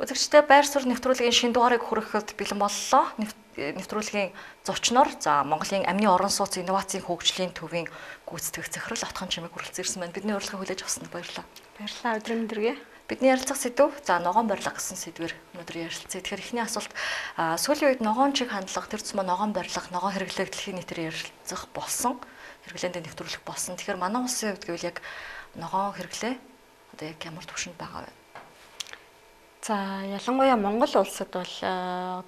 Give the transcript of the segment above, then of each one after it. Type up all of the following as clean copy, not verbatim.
Үзэгчтэй байр суурь нэвтрүүлгийн шинэ дугаарыг хүрэхэд бэлэн боллоо. Нэвтрүүлгийн зочноор за Монголын амны орон сууц инновацийн хөгжлийн төвийн гүйцэтгэгч захирал Отхон Чимэг хүрэлцэн ирсэн байна. Бидний урилгыг хүлээж авсанд баярлалаа. Баярлалаа. Өдрийн мэндэргээ. Бидний ярилцах сэдв за ногоон барилга гэсэн сэдвээр өнөөдөр ярилцъя. Тэгэхээр эхний асуулт сүүлийн үед ногоон чиг хандлага тэр цэцмэ ногоон барилга, ногоон хэрэглээг дэлхийн нийтээр ярилцах болсон. Хэрэглээнд нэвтрүүлэх болсон. Тэгэхээр манай улсын хувьд гэвэл яг ногоон хэрэглээ одоо яг ямар түвшинд байгаа вэ? За ялангуяа Монгол улсад бол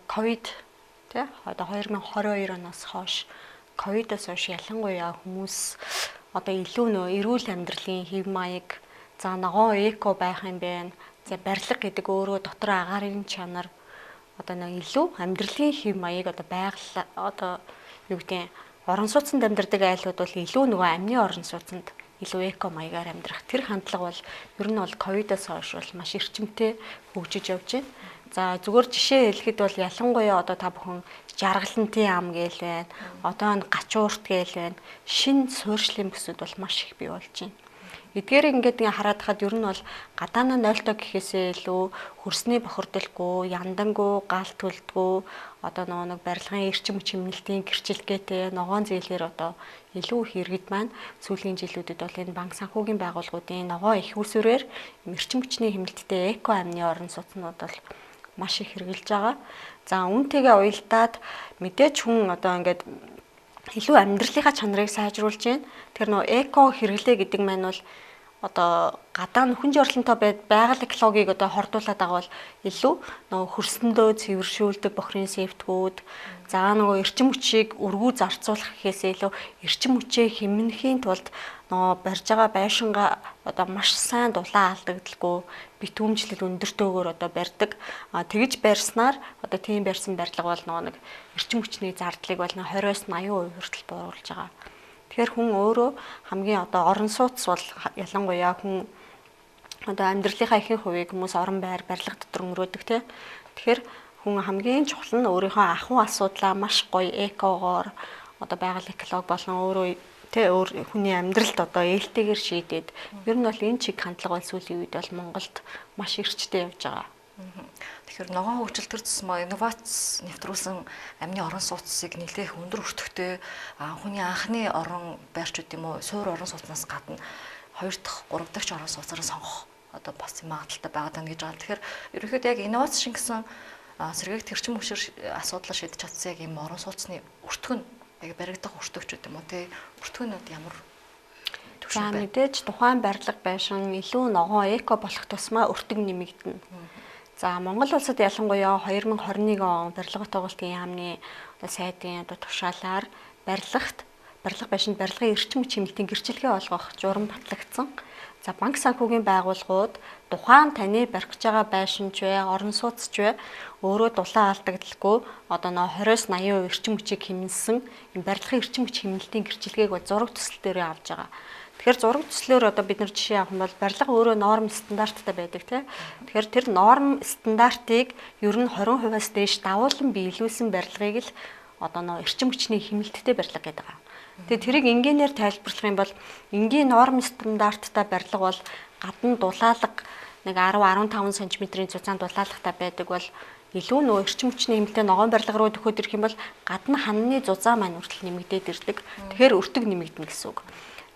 ковид тий одоо 2022 оноос хойш ковидоос хойш ялангуяа хүмүүс одоо илүү нөө эрүүл амьдралын хэв маяг за ногоон эко байх юм байна. За барилга гэдэг өөрөө дотор агаарын чанар одоо нэг илүү амьдралын хэв маяг одоо байгаль одоо юу гэдэг орон сууцнд амьдардаг айлууд бол илүү нөгөө амны орон сууцнд илүү эко маягаар амьдрах тэр хандлага бол ер нь бол ковидоос хойш бол маш эрчимтэй хөгжиж явж байна. За зүгээр жишээ хэлэхэд бол ялангуяа одоо та бүхэн жаргалантын ам гээл байна. Одоо н гачуурт гээл байна. Шинэ суурьшлийн бүсүүд бол маш их бий болж байна. Эдгээр ингээд хараад хахад ер нь бол гадаана 0-тоо гэхээсээ илүү хөрсний бохирдолгүй, яндангуй, галт төлдгөө одоо нэг барилгын эрчим хүч хэмнэлтийн гэрчилгээтэй ногоон зээлээр одоо илүү их иргэд маань сүүлийн жилүүдэд бол энэ банк санхүүгийн байгууллагуудын ногоон их усүрээр эрчим хүчний хэмнэлттэй эко амны орон сууцнууд бол маш их хэрэгжилж байгаа. За үүнтэйгээ уялдаад мэдээж хүн одоо ингээд илүү амьдралынхаа чанарыг сайжруулж байна. Тэр нөө эко хэрэглээ гэдэг маань бол одоо гадаа нөхөн жорлонтой байгаль экологийг одоо хордуулаад байгаа бол илүү нөгөө хөрсөндөө цэвэршүүлдэг бохирын сефтгүүд за нөгөө эрчим хүчийг өргүү зарцуулах гэхээсээ илүү эрчим хүчээ хэмнэхийн тулд нөгөө барьж байгаа байшингаа одоо маш сайн дулаан алдагдaltaгүй битүүмжлэл өндөртөөгөр одоо барьдаг. Тэгж барьснаар одоо тийм барьсан барилга бол нөгөө нэг эрчим хүчний зардлыг бол 20-80% хүртэл бууруулж байгаа. Тэгэхээр хүн өөрөө хамгийн одоо орон сууц бол ялангуяа хүн одоо амьдралынхаа ихэнх хувийг хүмүүс орон байр барилга дотор өнгөрөөдөг тий. Тэгэхээр хүн хамгийн чухал нь өөрийнхөө ахуй асуудлаа маш гоё экогоор одоо байгаль эколог болон өөрөө тий хүний амьдралд одоо ээлтэйгээр шийдээд ер нь бол энэ чиг хандлага бол сүүлийн үед бол Монголд маш эрчтэй явж байгаа. Тэгэхээр ногоон хөгжил төр цэцмэ инновац нэвтрүүлсэн амны орон сууцыг нэлээх өндөр өртөгтэй хүний анхны орон байрчуд юм уу суур орон сууцнаас гадна 2 дахь 3 дахь орон сууцаараа сонгох одоо бас магадaltaй байгаа даа гэж байгаа. Тэгэхээр ерөнхийдөө яг инновац шингэсэн сэргээгт хэрчим хүчээр асуудлаа шийдэж чадсан яг юм орон сууцны өртгөн яг баригдах өртөгчүүд юм уу те өртгөнүүд ямар За мэдээж тухайн барилга байшин илүү ногоон эко болох тусмаа өртөг нэмэгдэнэ. За Монгол улсад ялангуяа 2021 он барилга тоглолтын яамны сайдын тушаалаар барилга байшинд барилгын эрчим хүч хэмнэлтийн гэрчилгээ олгох журам батлагдсан. За банк санхүүгийн байгууллагууд тухайн таны барих гэж байгаа байшинч вэ, орон сууцч вэ өөрөө дулаан алдагдaltaгүй одоо 20-80% эрчим хүчийг хэмнэсэн энэ барилгын эрчим хүч хэмнэлтийн гэрчилгээг бол зураг төсөл дээр авж байгаа. Тэгэхээр зураг төслөөр одоо бид нар жишээ авах юм бол барилга өөрөө норм стандарттай байдаг тийм. Тэгэхээр тэр норм стандартыг ер нь 20%-аас дээш давуулан биелүүлсэн барилгыг л одоо нөө эрчим хүчний хэмнэлттэй барилга гэдэг байгаа. Тэгээ тэрийг энгийнээр тайлбарлах юм бол энгийн норм стандарттай барилга бол гадна дулаалга нэг 10-15 см-ийн цуцаан дулаалгатай байдаг бол илүү нөө эрчим хүчний хэмнэлттэй ногоон барилга руу төхөөд ирэх юм бол гадна ханны зузаан маань хүртэл нэмэгдээд ирдэг. Тэгэхээр өртөг нэмэгдэнэ гэсэн үг.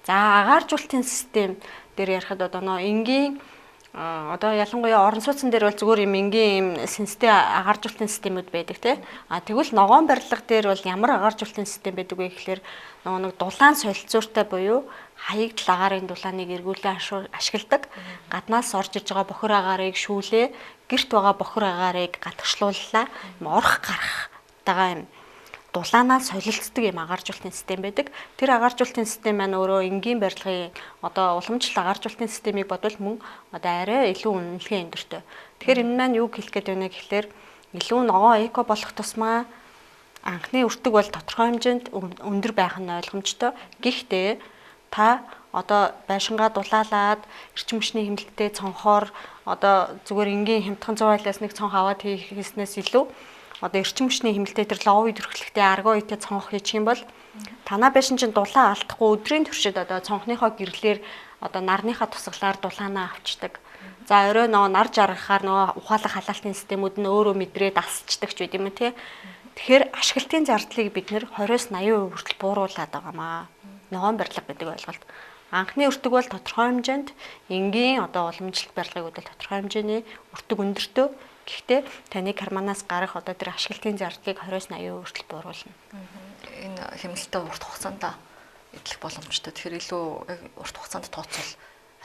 За агааржуулалтын систем дээр ярихад одоо нөө энгийн одоо ялангуяа орон сууцн дээр бол зүгээр юм энгийн сэнстэй агааржуулалтын системүүд байдаг тий. Тэгвэл ногоон барилга дээр бол ямар агааржуулалтын систем байдаг вэ гэхээр нэг дулаан солилцууртай буюу хаягдл агаарын дулааныг эргүүлэн ашигладаг. Гаднаас орж иж байгаа бохир агаарыг шүүлээ, гэрт байгаа бохир агаарыг гадагшлууллаа. Орох гарах тагаа юм дулаанаа солилцдог юм агааржуулалтын систем байдаг. Тэр агааржуулалтын систем маань өөрөө энгийн барилгын одоо уламжлалт агааржуулалтын системийг бодвол мөн одоо арай илүү үнэлгээ өндөртэй. Тэгэхээр энэ маань юу хэлэх гээд байна гэхэлэр илүү ногоон эко болох тусмаа анхны өртөг бол тодорхой хэмжээнд өндөр байх нь ойлгомжтой. Гэхдээ та одоо байшингаа дулаалаад эрчим хүчний хэмнэлттэй цонхоор одоо зүгээр энгийн хямдхан 100 айлаас нэг цонх аваад хийснээс илүү одоо эрчим хүчний хэмнэлтээр тэр ловын төрхлөгтэй арго үедээ цонх хийчих юм бол танаа байшин чинь дулаан алдахгүй өдрийн туршид одоо цонхныхоо гэрлэлээр одоо нарныхаа тусгалаар дулаанаа авчдаг. За орой нөгөө нар жаргахаар нөгөө ухаалаг халаалтын системүүд нь өөрөө мэдрээд асчдаг ч үгүй юм тий. Тэгэхээр ашиглалтын зардлыг бид нэр 20-80% хүртэл бууруулад байгаамаа. Ногоон барилга гэдэг ойлголт. Анхны өртөг бол тодорхой хэмжээнд энгийн одоо уламжлалт барилгыг үдэл тодорхой хэмжээний өртөг өндөртөө. Гэхдээ таны карманаас гарах одоо тэр ашиглалтын зардлыг 20-80% хүртэл бууруулна. Энэ хэмнэлтээ урт хугацаанд идэх боломжтой. Тэгэхээр илүү урт хугацаанд тооцвол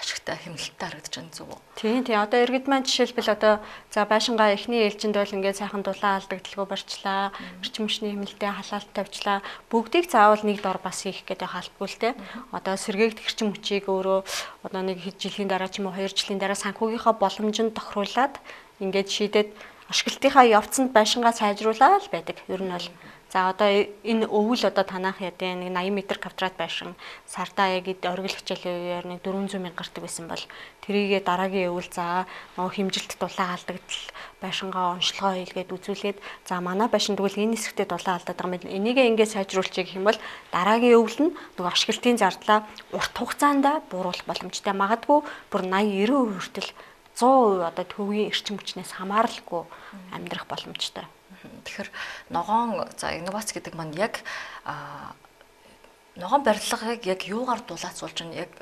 ашигтай хэмнэлттэй харагдаж байна зүг үү? Тийм. Одоо иргэд маань жишээлбэл одоо за байшингаа эхний ээлжинд бол ингээд сайхан дулаан алдагдaltaгүй барьчлаа, эрчим хүчний хэмнэлтэд халаалт тавьчлаа. Бүгдийг заавал нэг дор бас хийх гэдэг хаалтгүй л те. Одоо сэргээгдэх эрчим хүчийг өөрөө одоо нэг жилийн дараа ч юм уу 2 жилийн дараа санхүүгийнхаа боломжинд тохируулад ингээд шийдээд ашиглалтынхаа явцанд байшингаа сайжруулаад байдаг. Ер нь бол за одоо энэ өвөл одоо танах ядаа нэг 80 м квадрат байшин сартаа яг оргил хичээлийн үеэр нэг 400 мянга гардаг байсан бол тэрийгээ дараагийн өвөл за нөгөө хэмжилт дулаан алдагдал байшингаа онцлогоо хийлгээд үзүүлээд за манай байшин тэгвэл энэ хэсэгтээ дулаан алдаад байгаа юм. Энийгээ ингээд сайжруулчих гэх юм бол дараагийн өвөл нь нөгөө ашиглалтын зардлаа урт хугацаанд бууруулах боломжтой. Магадгүй бүр 80-90% хүртэл 100% одоо төвийн эрчим хүчнээс хамааралгүй амьдрах боломжтой. Тэгэхээр ногоон за инновац гэдэг маань яг ногоон барилгыг яг юугаар дулаацуулж байгаа яг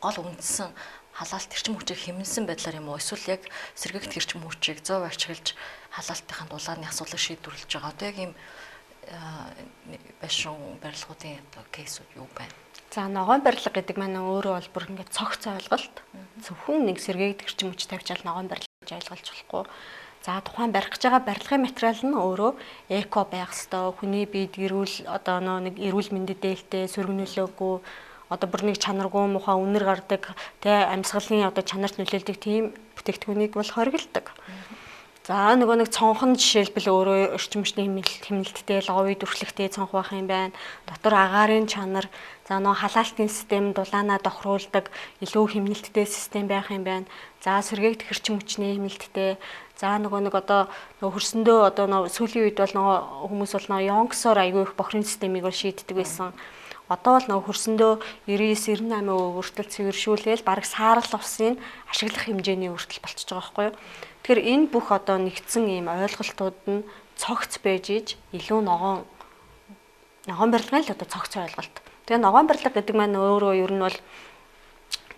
гол үндсэн халаалт эрчим хүчийг хэмнэсэн байдлаар юм уу эсвэл яг сэргээгдэх эрчим хүчийг зөв ашиглаж халаалтынхаа дулааны асуудлыг шийдвэрлэж байгаа. Одоо яг ийм байшин барилгуудын одоо кейсүүд юу байна? За ногоон барилга гэдэг маань өөрөө бол бүр ингээд цогц ойлголт. Зөвхөн нэг сэргээгдэх эрчим хүч тавьчаал ногоон барилга гэж ойлгож болохгүй. За тухайн барих гэж байгаа барилгын материал нь өөрөө эко байх ёстой. Хүний биед эрүүл одоо нэг эрүүл мэндэд дээлтэй сөргөнөлөөгүй одоо бүр нэг чанаргүй муухай үнэр гардаг тэ амьсгалын одоо чанарт нөлөөлдөг тийм бүтээгдэхүүнийг бол хориглодог. За нөгөө нэг цонхон жишээлбэл өөрөө эрчим хүчний хэмнэлттэй ловид өршлөгтэй цонх байх юм байна. Дотор агаарын чанар за нөгөө халаалтын систем дулаанаа тохируулдаг илүү хэмнэлттэй систем байх юм байна. За сэргээгдэх эрчим хүчний хэмнэлттэй за нөгөө нэг одоо нөгөө хөрсөндөө одоо нөгөө сүүлийн үед бол нөгөө хүмүүс бол нөгөө йонксоор аягүй их бохирын системийг бол шийддэг байсан. Одоо бол нөгөө хөрсөндөө 99-98% хүртэл цэвэршүүлээл бараг саарал усын ашиглах хэмжээний хүртэл болчихж байгаа байхгүй юу? Тэгэхээр энэ бүх одоо нэгдсэн ийм ойлголтууд нь цогц байж иж илүү ногоон барилгын л одоо цогц ойлголт. Тэгээ ногоон барилга гэдэг маань өөрөө ер нь бол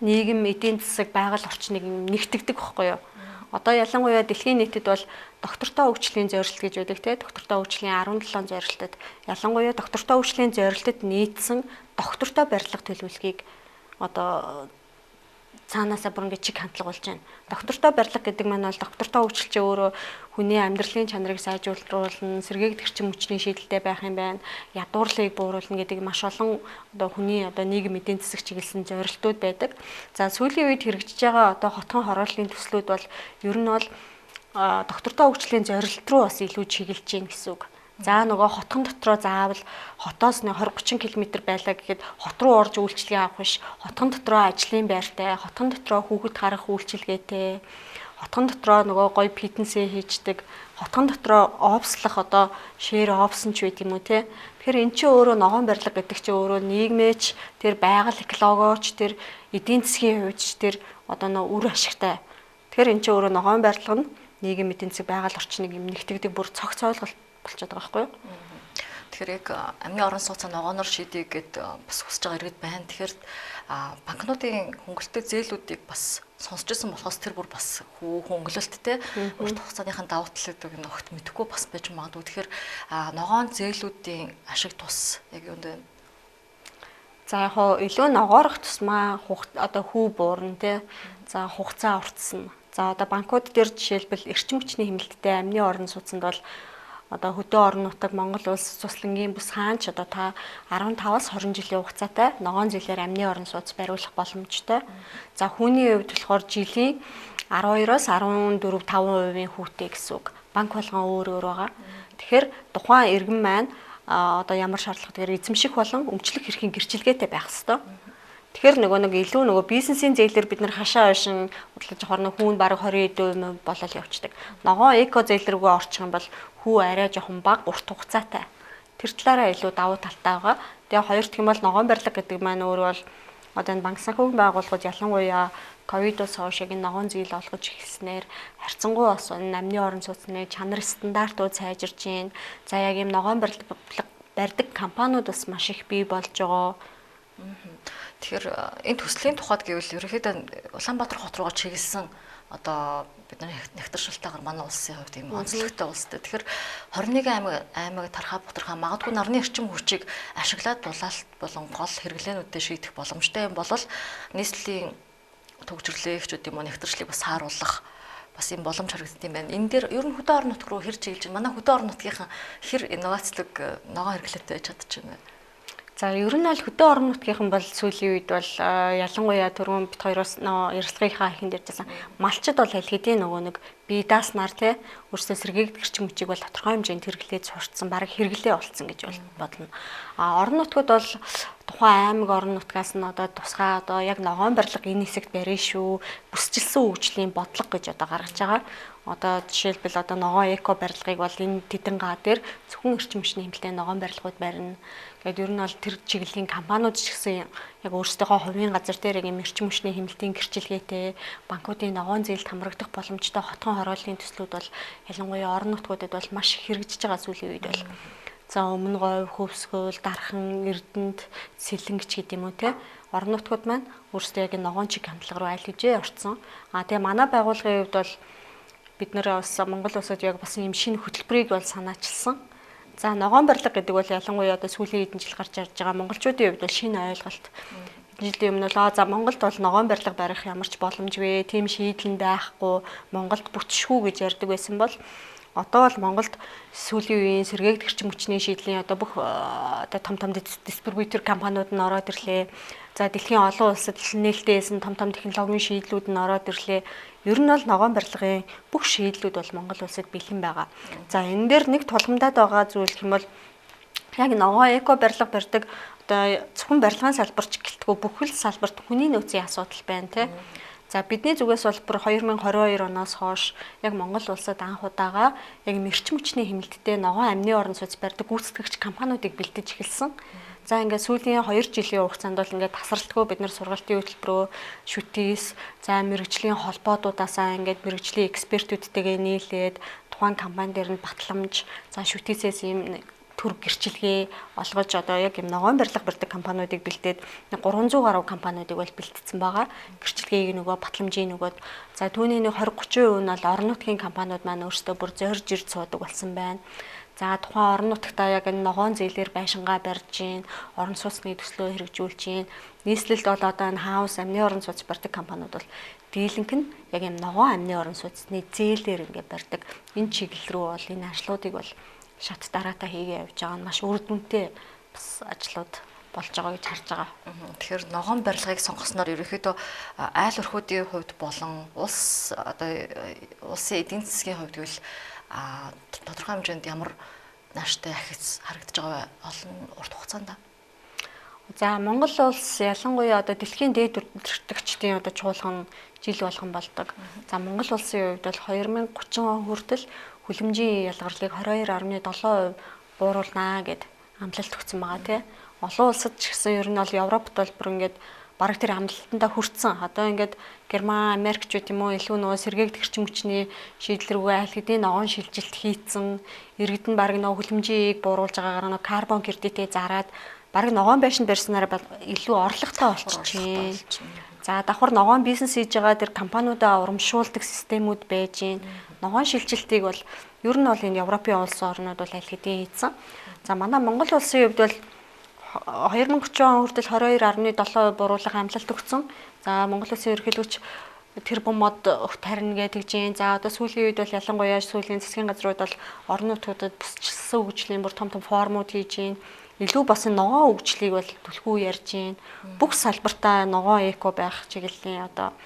нийгэм эдийн засаг байгаль орчныг нэгтгэдэг байхгүй юу? Одоо ялангуяа дэлхийн нийтэд бол доктортой хөгжлийн зорилт гэж байдаг те доктортой хөгжлийн 17 зорилтод ялангуяа доктортой хөгжлийн зорилтод нийцсэн доктортой барилга төлөвлөгөөийг одоо цаанаасаа бүр ингэ чиг хандлага болж байна. Доктортой барилга гэдэг маань бол доктортой хөгжилчээ өөрөө хүний амьдралын чанарыг сайжруулна, сэргээгдэх эрчим хүчний шийдэлтэй байх юм байна. Ядуурлыг бууруулна гэдэг маш олон одоо хүний одоо нийгэм эдийн засаг чиглэсэн зорилтууд байдаг. За сүүлийн үед хэрэгжиж байгаа одоо хотхон хорооллын төслүүд бол ер нь бол доктортой хөгжлийн зорилт руу бас илүү чиглэж гин гэсэн үг. За нөгөө хотхон дотроо заавал хотоос 20-30 км байлаа гэхэд хот руу орж үйлчлэгээ авах биш. Хотхон дотроо ажлын байртай, хотхон дотроо хүүхэд гарах үйлчилгээтэй, хотхон дотроо нөгөө гоё фитнесээ хийждэг, хотхон дотроо офслах одоо шеэр офсон ч байт юм уу те. Тэгэхээр эн чинь өөрөө ногоон барилга гэдэг чинь өөрөө нийгмээч, тэр байгаль экологооч, тэр эдийн засгийн хувьд тэр одоо нөгөө үр ашигтай. Тэгэхээр эн чинь өөрөө ногоон барилга нь нийгэм эдийн засаг байгаль орчныг юм нэгтгэдэг бүр цогц ойлголт болчиход байгаа байхгүй юу? Тэгэхээр яг амны орон сууцаа ногооноор шийдье гэд бас хүсэж байгаа иргэд байна. Тэгэхээр банкнуудын хөнгөлөлттэй зээлүүдийг бас сонсч байсан болохоос тэр бүр бас хөнгөлөлттэй урт хугацааныхаа давуу талуудыг нөхд мэдэхгүй бас байж магадгүй. Тэгэхээр ногоон зээлүүдийн ашиг тус яг юунд байна? За яг хоо илүү ногоорох тусмаа одоо хүү буурна те. За хугацаа уртсна. За одоо банкуд дээр жишээлбэл эрчим хүчний хэмнэлттэй амны орон сууцнд бол одоо хөдөө орон нутаг Монгол улс цуслангийн бүс хаанч одоо та 15-аас 20 жилийн хугацаатай ногоон зээлээр амны орон сууц бариулах боломжтой. За хүний хувьд болохоор жилийн 12-оос 14-5% хүүтэй гэсэн үг. Банк болгон өөр байгаа. Тэгэхээр тухайн иргэн маань одоо ямар шаардлагатай эзэмших болон өмчлөх эрхийн гэрчилгээтэй байх ёстой. Тэгэхээр нөгөө илүү бизнесийн зээлээр бид нар хашаа ойшин бодлож хорно хүүн бараг 20% болол явцдаг. Ногоон эко зээл рүүгээ орчих юм бол хүү арай жоохон бага урт хугацаатай. Тэр талаараа илүү давуу талтай байгаа. Тэгээ хоёр дахь юм бол ногоон барилга гэдэг маань өөрөө бол одоо энэ банк санхүүгийн байгууллагууд ялангуяа ковидоос хойш яг ногоон зээл олгож эхэлснээр харьцангуй бас энэ амны орон сууцны чанар стандартууд сайжирж байна. За яг ийм ногоон барьдаг компаниуд бас маш их бий болж байгаа. Тэгэхээр энэ төслийн тухайд гэвэл ерөнхийдөө Улаанбаатар хот руугаа чиглэсэн одоо бидний нэгтэршилтаагаар манай улсын хувьд ийм онцлогтой улстай. Тэгэхээр 21 аймаг тархаа бутархаа магадгүй нарны эрчим хүчийг ашиглаад дулаалт болон гол хэрэглээнүүдэд шийдэх боломжтой юм бол нийслэлийн төгжрлөөгчүүд юм уу нэгтэршлийг бас сааруулах бас юм боломж харагддаг юм байна. Энэ дээр ер нь хөдөө орон нутг руу хэр чиглэж байна? Манай хөдөө орон нутгийнхан хэр инновацлог ногоон хэрэглээтэй байж чадчихна вэ? За ер нь бол хөдөө орон нутгийнхан бол сүүлийн үед бол ялангуяа түрүүн бит хоёроос ярилцлагынхаа ихэнд ярьжсэн малчид бол аль хэдийн нөгөө нэг бие дааснаар тий өөрсдөө сэргээгдэх эрчим хүчийг бол тодорхой хэмжээнд хэрэглээд сурцсан баг хэрэглээ олцсон гэж бодно. А орон нутгад бол тухайн аймаг орон нутгаас нь одоо тусгай одоо яг ногоон барилга энэ хэсэгт барина шүү. Бүсчилсэн хөгжлийн бодлого гэж одоо гаргаж байгаа. Одоо жишээлбэл одоо ногоон эко барилгыг бол энэ тэдэн га дээр зөвхөн эрчим хүчний хэмжээний ногоон барилгууд барина. Гэвь ер нь бол тэр чиглэлийн компаниуд ч гэсэн яг өөрсдийнхөө хувийн газар дээр яг юм эрчим хүчний хэмнэлтийн гэрчилгээтэй банкуудын ногоон зээлд хамрагдах боломжтой хотхон хорооллын төслүүд бол ялангуяа орон нутгуудад бол маш их хэрэгжиж байгаа сүүлийн үед бол. За өмнө говь, хөвсгөл, дархан, эрдэнэт, сэлэнгч гэдэг юм уу те орон нутгууд маань өөрсдөө яг ногоон чиг хандлага руу аль хэзээ орцсон. Тэгээ манай байгууллагын хувьд бол бид нэр бас Монгол улсад яг бас юм шинэ хөтөлбөрийг бол санаачилсан. За ногоон барилга гэдэг бол ялангуяа одоо сүүлийн хэдэн жил гарч ирж байгаа монголчуудын хувьд бол шинэ ойлголт. Хэдэн жилийн өмнө л за Монголд бол ногоон барилга барих ямар ч боломж вэ? Тим шийдэл байхгүй. Монголд бүтшгүй гэж ярьдаг байсан бол одоо бол Монголд сүүлийн үеийн сэргээгдэх эрчим хүчний шийдлийн одоо бүх одоо том дистрибьютор компаниуд нь ороод ирлээ. За дэлхийн олон улсад нээлттэйсэн том технологийн шийдлүүд нь ороод ирлээ. Ер нь бол ногоон барилгын бүх шийдлүүд бол Монгол улсад бэлэн байгаа. За энэ дээр нэг тулгамдаад байгаа зүйл гэх юм бол яг ногоон эко барилга барьдаг одоо зөвхөн барилгын салбарч гэлтгүй бүхэл салбарт хүний нөөцийн асуудал байна тий. За бидний зүгээс бол бүр 2022 оноос хойш яг Монгол улсад анх удаага яг эрчим хүчний хэмнэлттэй ногоон амны орон сууц барьдаг гүйцэтгэгч компаниудыг бэлдэж эхэлсэн. За ингээд сүүлийн 2 жилийн хугацаанд бол ингээд тасралтгүй бид нар сургалтын хөтөлбөрөө шүтээс за мэрэгжлийн холбоодуудаасаа ингээд мэрэгжлийн экспертүүдтэйгээ нийлээд тухайн компани дээр нь батламж за шүтээсээс юм төр гэрчилгээ олгож одоо яг юм ногоон барилга барьдаг компаниудыг бэлдээд 300 гаруй компаниудыг бол бэлтгэсэн байгаа. Гэрчилгээг нөгөө батламжийн нөгөөд за түүний нэг 20-30% нь бол орон нутгийн компаниуд маань өөрсдөө бүр зорж ирж суудаг болсон байна. За тухайн орон нутгтаа яг энэ ногоон зээлээр байшингаа барьж гин, орон сууцны төслөө хэрэгжүүлж гин. Нийслэлд бол одоо энэ хаус амны орон сууц барьдаг компаниуд бол дийлэнх нь яг юм ногоон амны орон сууцны зээлээр ингээд барьдаг. Энэ чиглэл рүү бол энэ ажлуудыг бол шат дараатаа хийгээ явж байгаа нь маш үр дүнтэй бас ажлууд болж байгаа гэж харж байгаа. Тэгэхээр ногоон барилгыг сонгосноор ерөнхийдөө айл өрхүүдийн хувьд болон улсын эдийн засгийн хувьд гэвэл тодорхой хэмжээнд ямар нааштай ахиц харагдаж байгаа олон урт хугацаанд. За Монгол улс ялангуяа одоо дэлхийн дээд удирдагчдын одоо чуулган жил болгон болдог. За Монгол улсын хувьд бол 2030 он хүртэл хүлэмжийн ялгарлыг 22.7% бууруулнаа гэд амлалт өгсөн байгаа тий. Олон улсад ч гэсэн ер нь бол Европт бол бүр ингээд бараг тэр амлалтандаа хүрсэн. Одоо ингээд Герман, Америк ч гэх юм уу илүү нөгөө сэргээгдэх эрчим хүчний шийдэл рүүгээ аль хэдийн ногоон шилжилт хийцэн, иргэд нь бараг нөгөө хүлэмжийг бууруулж байгаагаар нөгөө карбон кредитээ зараад бараг ногоон байшин барьснараа илүү орлоготой болчихжээ. За давхар ногоон бизнес хийж байгаа тэр компаниудаа урамшуулдаг системүүд байж гин. Ногоон шилжилтийг бол ер нь бол энэ Европын улс орнууд бол аль хэдийн хийцэн. За манай Монгол улсын хувьд бол 2030 он хүртэл 22.7% бууруулах амлалт өгсөн. За Монгол улсын ерөнхийлөгч тэрбум мод тарина гэдэг жин. За одоо сүүлийн үед бол ялангуяа сүүлийн засгийн газрууд бол орон нутгуудад бүсчилсэн хөгжлийн бүр том формууд хийж гин. Илүү бас ногоон хөгжлийг бол түлхүү ярьж гин. Бүх салбартаа ногоон эко байх чиглэлийн одоо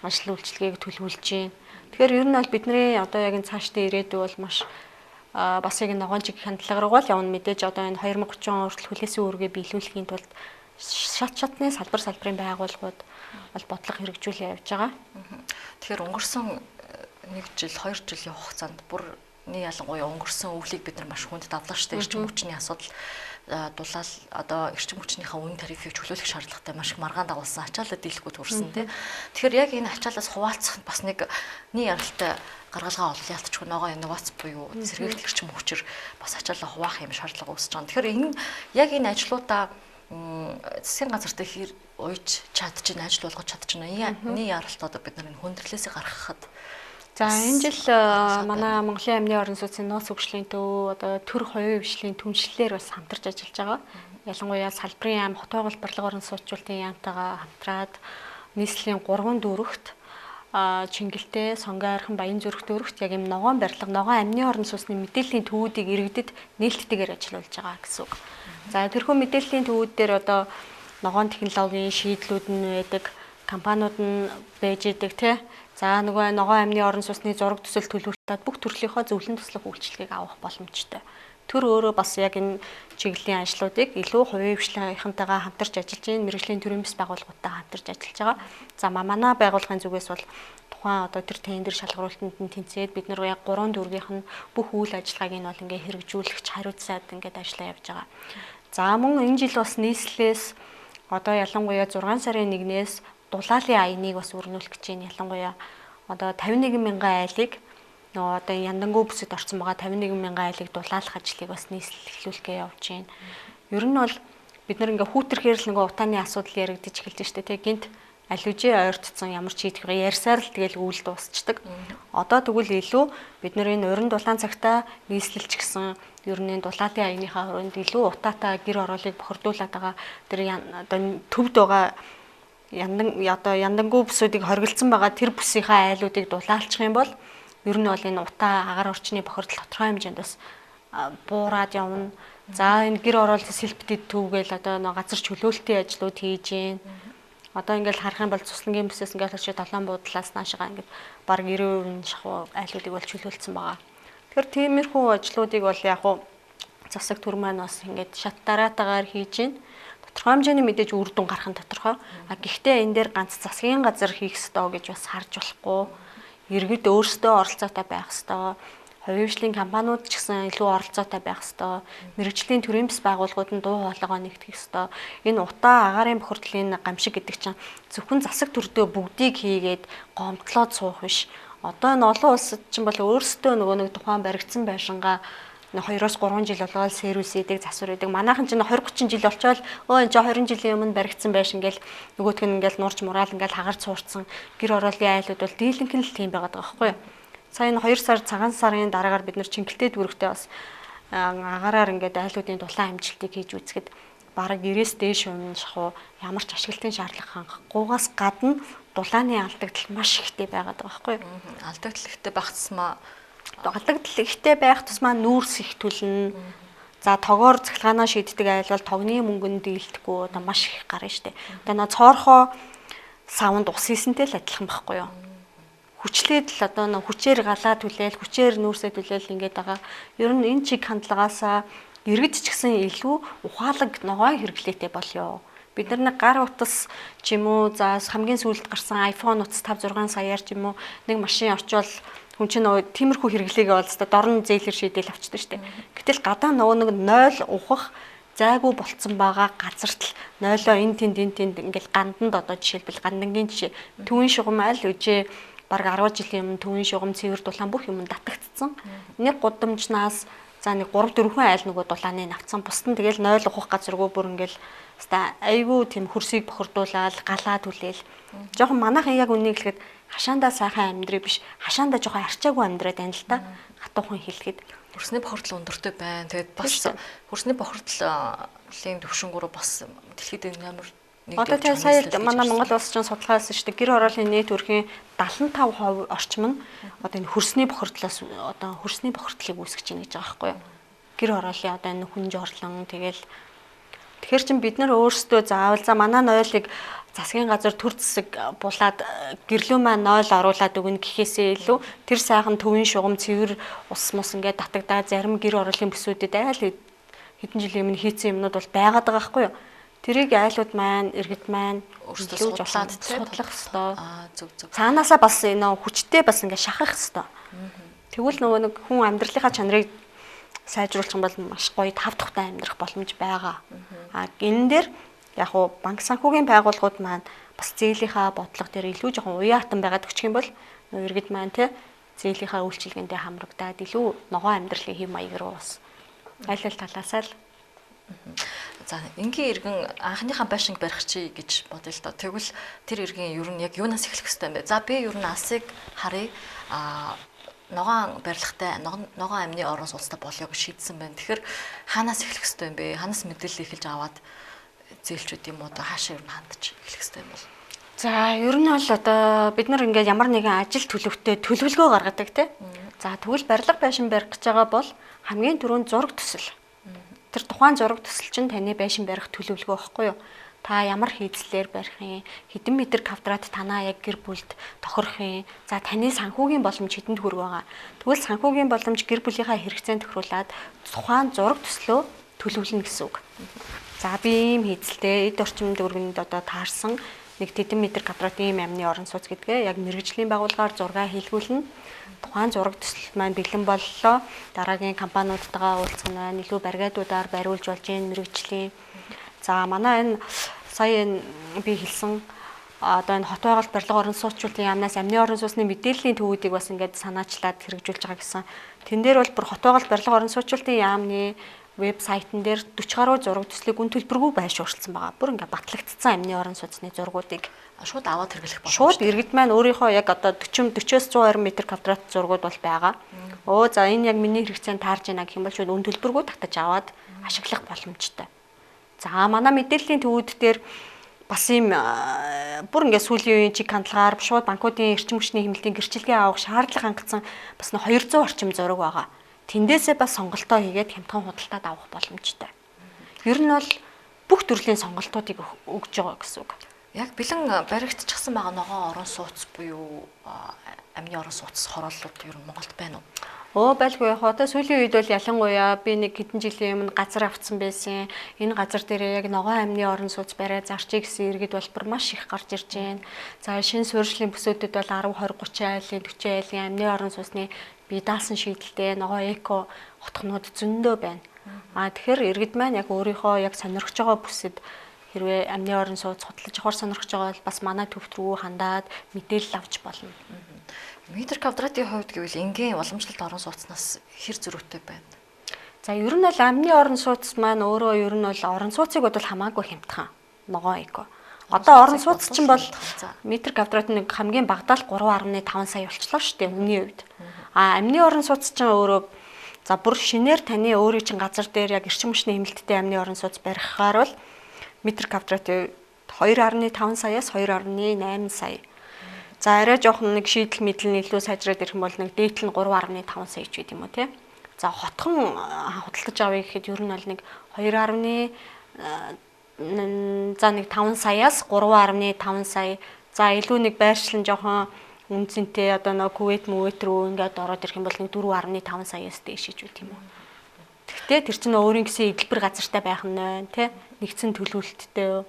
ажил үйлчилгээг төлөвлөж гин. Тэгэхээр ер нь бол бидний одоо яг энэ цаашдын ирээдүй бол маш бас яг ногоон чиг хандлага руу л явна. Мэдээж одоо энэ 2030 он хүртэл хүлээсэн үүргээ биелүүлэхийн тулд шатны салбарын байгууллагууд бол бодлого хэрэгжүүлээ явж байгаа. Тэгэхээр өнгөрсөн 1 жил 2 жилийн хугацаанд бүр ялангуяа өнгөрсөн өвлийг бид нар маш хүнд давлаа штэ эрчим хүчний асуудал дулаал одоо эрчим хүчнийхээ үн тарифыг чөлөөлөх шаардлагатай маш их маргаан дагуулсан ачаалал дийлэхгүй төрсөн тий. Тэгэхээр яг энэ ачаалаас хуваалцах нь бас нэг яралтай гаргалгаа олол ялтчихгүй ногоо инновац буюу сэргийлэх эрчим хүчээр бас ачаалал хуваах юм шаардлага үүсэж байгаа. Тэгэхээр энэ ажлуудаа засгийн газартай хэр уйж чадчихна ажил болгож чадчихна. Энэ яралт одоо бид нар энэ хүндрэлээсээ гаргахад за энэ жил манай Монголын амны орон сууцны нууц хөгжлийн төв одоо төр хоёрын хвшлийн түншлэлээр бас хамтарч ажиллаж байгаа. Ялангуяа салбарын ам хот байгуул барлага орон сууцчлалтын яамтайгаа хамтраад нийслэлийн 3 дүүрэгт Чингэлтэй, Сонгойрхон, Баянзүрх дүүрэгт яг юм ногоон барилга, ногоон амны орон сууцны мэдээллийн төвүүдийг иргэдэд нээлттэйгээр ажиллуулж байгаа гэсэн үг. За тэрхүү мэдээллийн төвүүд дээр одоо ногоон технологийн шийдлүүд нь байдаг, компаниуд нь байж идэг тий. За нөгөө ногоон амны орон сууцны зураг төсөл төлөвлөлтөд бүх төрлийнхөө зөвлөн туслах үйлчилгээг авах боломжтой. Тэр өөрөө бас яг энэ чиглэлийн ажлуудыг илүү хувийн хвшлийнхантайгаа хамтарч ажиллаж байна. Мэргэжлийн төрийн бас байгууллагуудтай хамтарч ажиллаж байгаа. За манай байгууллагын зүгээс бол тухайн одоо тэр тендер шалгаруулалтанд нь тэнцээд бид нар яг 3 дүүргийнх нь бүх үйл ажиллагааг нь бол ингээ хэрэгжүүлэх хариуцаад ингээд ажиллаа явж байгаа. За мөн энэ жил бас нийслэлээс одоо ялангуяа 6 сарын 1-ээс дулаалын аяныг бас өрнүүлэх гэж байна. Ялангуяа одоо 51 мянган айлыг нөгөө одоо яндангуу бүсэд орсон байгаа 51 мянган айлыг дулаалах ажлыг бас нийслэл эхлүүлэхээ явж байна. Ер нь бол бид нар ингээ хүүтерхээр л нөгөө утааны асуудал яригдчих эхэлж штэ тий гинт алижээ ойртцсан ямар ч хийдэх вэ ярьсаар л тэгэл үйл дуусчдаг. Одоо тэгвэл илүү бид нар энэ уран дулаан цагтаа нийслэлч гэсэн ер нь дулаалын аяныхаа хүрээнд илүү утаатай гэр ороолыг бохирдуулаад байгаа тэр одоо төвд байгаа яндангуу бүсүүдийг хоригдсан байгаа тэр бүсийнхаа айлуудыг дулаалчих юм бол ер нь бол энэ утаа агаар орчны бохирдол тодорхой хэмжээнд бас буураад явна. За энэ гэр ороолын сэлбэдэд төвгээл одоо газар чөлөөлтийн ажлууд хийж гин. Одоо ингээл харах юм бол цуслангийн бүсээс ингээл очиж долоон буудлаас наашгаа ингээд баг 90% шахуу айлуудыг бол чөлөөлсөн байгаа. Тэгэхээр тиймэрхүү ажлуудыг бол яг уу засаг төр маань бас ингээд шат дараатаагаар хийж гин. Тодорхой хэмжээний мэдээж үр дүн гарах нь тодорхой. Гэхдээ энэ дээр ганц засгийн газар хийх ёстой гэж бас харж болохгүй. Иргэд өөрсдөө оролцоотой байх ёстой. Хувийн хвшлийн компаниуд ч гэсэн илүү оролцоотой байх ёстой. Мэргэжлийн төрийн бас байгууллагууд нь дуу хоолойгоо нэгтгэх ёстой. Энэ утаа агаарын бохирдлын гамшиг гэдэг чинь зөвхөн засаг төрдөө бүгдийг хийгээд гомдлоод суух биш. Одоо энэ олон улсад чинь бол өөрсдөө нөгөө нэг тухайн баригдсан байшингаа 2-3 жил болоод сервис хийдэг, засвар хийдэг. Манайхан ч 20-30 жил болчоод энэ 20 жилийн өмнө баригдсан байшин ингээл нөгөөх нь ингээл нуурч мураал ингээл хагарч суурцсан гэр ороолын айлууд бол дийлэнх нь л тийм байгаад байгаа байхгүй юу? Сая энэ 2 сар цагаан сарын дараагаар бид нэр Чингэлтэй дүүрэгтээ бас агаараар ингээд айлуудын дулаан амжилтыг хийж үзэхэд бараг 90-с дээш өмнө шахуу ямар ч ашиглалтын шаардлага хангахгүйгээс гадна дулааны алдагдал маш ихтэй байгаад байгаа байхгүй юу? Алдагдал ихтэй байх тусмаа алдагдал ихтэй байх тусмаа нүүрс их түлнэ. За тогоор цахилгаанаа шийддэг айл бол тогны мөнгөнд дийлдэхгүй одоо маш их гарна штэ. Одоо нөө цоорхоо савнд ус хийсэнтэй л адилхан байхгүй юу? Хүчлээд л одоо нөө хүчээр галаа түлээл, хүчээр нүүрсээ түлээл ингээд байгаа. Ер нь энэ чиг хандлагаасаа иргэд ч гэсэн илүү ухаалаг ногоон хэрэглээтэй болёо. Бид нар нэг гар утас ч юм уу за хамгийн сүүлд гарсан iPhone утас 5-6 саяар ч юм уу нэг машин очивол хүн чинь нөгөө тиймэрхүү хэрэглээгээ бол өстой дорн зээлэр шийдээл авчдаг штеп. Гэтэл гадаа нөгөө нэг 0 ухах зайгүй болцсон байгаа газарт л 0-оо энэ тэнд ингээл ганданд одоо жишээлбэл гандангийн жишээ төвийн шугам аль үжээ баг 10 жилийн өмнө төвийн шугам цэвэр дулаан бүх юм татагдцсан. Нэг гудамжнаас за нэг 3-4 айл нөгөө дулааны навцсан бусд нь тэгэл 0 ухах газаргүй бүр ингээл өстой айгүй тийм хөрсийг бохирдуулаад галаа түлээл. Жохон манайхан яг үнийг хэлэхэд хашаандаа сайхан амьдрий биш хашаандаа жоохон арчаагүй амьдраад байна л та хатуухан хэлэхэд хөрсний бохирдол өндөртэй байна. Тэгээд бас хөрсний бохирдлын төвшингөөр бас дэлхийд ямар одоо тэгээ сая манай Монгол улс чинь судалгаалсан шүү дээ гэр ороолын нийт өрхийн 75% орчим нь одоо энэ хөрсний бохирдлоос одоо хөрсний бохирдлыг үүсгэж байна гэж байгаа байхгүй юу? Гэр ороолын одоо энэ хүн жорлон тэгэхээр чин бид нар өөрсдөө заавал за манай нойлыг засгийн газар төр засаг булаад гэрлүү маань 0 оруулаад өгнө гэхээсээ илүү тэр сайхан төвийн шугам цэвэр ус мус ингээд татагдаа зарим гэр ороолын бүсүүдэд айл хэдэн жилийн өмнө хийсэн юмнууд бол байгаад байгаа байхгүй юу? Тэрийг айлууд маань иргэд маань өөрсдөө судлах хэрэгтэй. Зөв. Цаанаасаа бас энэ хүчтэй бас ингээд шахах хэрэгтэй. Тэгвэл нөгөө нэг хүн амьдралынхаа чанарыг сайжруулах юм бол маш гоё тав тухтай амьдрах боломж байгаа. Энэ дээр яг уу банк санхүүгийн байгууллагууд маань бас зээлийнхаа бодлого дээр илүү жоохон уяатан байгаад өгчих юм бол нөгөө иргэд маань те зээлийнхаа үйлчилгээндээ хамрагдаад илүү ногоон амьдралын хэм маяг руу бас аль талаасаа л. За энгийн иргэн анхныхаа байшинг барих чи гэж бодъё л доо. Тэгвэл тэр иргэн ер нь яг юунаас эхлэх хэвтэй юм бэ? За би ер нь алсыг харъя. Ногоон барилгатай ногоон амны орон сууцтай болёо гэж шийдсэн байна. Тэгэхээр хаанаас эхлэх хэвтэй юм бэ? Хаанаас мэдээлэл эхэлж аваад зээлчүүд юм уу? Хаашаа ер нь хандж эхлэх хэвтэй юм бол? За ер нь бол одоо бид нар ингээд ямар нэгэн ажил төлөвтэй төлөвлөгөө гаргадаг тий. За тэгвэл барилга байшин барих гэж байгаа бол хамгийн түрүүнд зураг төсөл. Тэр тухайн зураг төсөл чинь таны байшин барих төлөвлөгөө байхгүй юу? Та ямар хийцлэр барих юм, хэдэн метр квадрат танаа яг гэр бүлд тохирох юм. За таны санхүүгийн боломж хэдэнд хүрэх байгаа. Тэгвэл санхүүгийн боломж гэр бүлийнхаа хэрэгцээнд тохируулаад тухайн зураг төслөө төлөвлөнө гэсэн үг. За би ийм хийцэлтэй эд орчимд өргөнд одоо таарсан нэг хэдэн метр квадрат ийм амны орон сууц гэдгээ яг мэргэжлийн байгууллагаар зургаа хийлгүүлнэ. Тухайн зураг төсөл маань бэлэн боллоо. Дараагийн компаниудтайгаа уулзах нь байна. Илүү баригадуудаар бариулж болж гин мэргэжлийн. За манай энэ сая би хэлсэн одоо энэ хот байгаль барилга орон сууцчлалтын яамнаас амны орон сууцны мэдээллийн төвүүдийг бас ингээд санаачлаад хэрэгжүүлж байгаа гэсэн. Тэн дээр бол бүр хот байгаль барилга орон сууцчлалтын яамны вебсайтн дээр 40 гаруй зураг төслийг үн төлбөргүй байршуулсан байгаа. Бүр ингээд батлагдсан амны орон сууцны зургуудыг шууд аваад хэрэглэх боломжтой. Шууд иргэд маань өөрийнхөө яг одоо 40-40-с 120 м квадрат зургууд бол байгаа. За энэ яг миний хэрэгцээнд таарж байна гэх юм бол шууд үн төлбөргүй татаж аваад ашиглах боломжтой. За манай мэдээллийн төвүүд дээр бас ийм бүр ингээд сүүлийн үеийн чиг хандлагаар шууд банкуудын эрчим хүчний хэмнэлтийн гэрчилгээ авах шаардлага хангасан бас 200 орчим зураг байгаа. Тэндээсээ бас сонголтоо хийгээд хямдхан худалдаад авах боломжтой. Ер нь бол бүх төрлийн сонголтуудыг өгж байгаа гэсэн үг. Яг бэлэн баригдчихсан байгаа ногоон орон сууц буюу амны орон сууц хорооллууд ер нь Монголд байна уу? Байлгүй яг одоо сүүлийн үед бол ялангуяа би нэг хэдэн жилийн өмнө газар авцсан байсан. Энэ газар дээр яг ногоон амны орон сууц барай зарчиг гэсэн иргэд болбор маш их гарч ирж байна. За шинэ суурьшлийн бүсүүдэд бол 10, 20, 30 айлын, 40 айлын амны орон сууцны бие даасан шийдэлтэй ногоон эко хотгонууд зөндөө байна. Тэгэхээр иргэд маань яг өөрийнхөө яг сонирхож байгаа бүсэд хэрвээ амны орон сууц судалж авахар сонирхож байгаа бол бас манай төвт рүү хандаад мэдээлэл авч болно. Метр квадратын хувьд гэвэл энгийн уламжлалт орон сууцнаас хэр зөрүүтэй байна? За ер нь бол амны орон сууц маань өөрөө ер нь бол орон сууцыг бодвол хамаагүй хямдхан ногоон эко. Одоо орон сууц чинь бол метр квадрат нэг хамгийн багадаа л 3.5 сая болчихлоо шүү дээ үнийн үед. Амны орон сууц чинь өөрөө за бүр шинээр таны өөрийн чинь газар дээр яг эрчим хүчний хэмнэлттэй амны орон сууц барихаар бол метр квадрат 2.5 саяас 2.8 сая. За арай жоохон нэг шийдэл мэдлэн илүү сайжраад ирэх юм бол нэг дээдл нь 3.5 сая ч гэдэг юм уу тий. За хотхон худалдаж авъя гэхэд ер нь бол нэг 2.5 саяас 3.5 сая. За илүү нэг байршлан жоохон үнцэнтэй одоо нэг Кувейт рүү ингээд ороод ирэх юм бол нэг 4.5 саяас дээш ч үт юм уу. Гэхдээ тэр чинь өөрийн гэсэн эдэлбэр газартай байх нь байна тий. Нэгдсэн төлөвлөлттэй.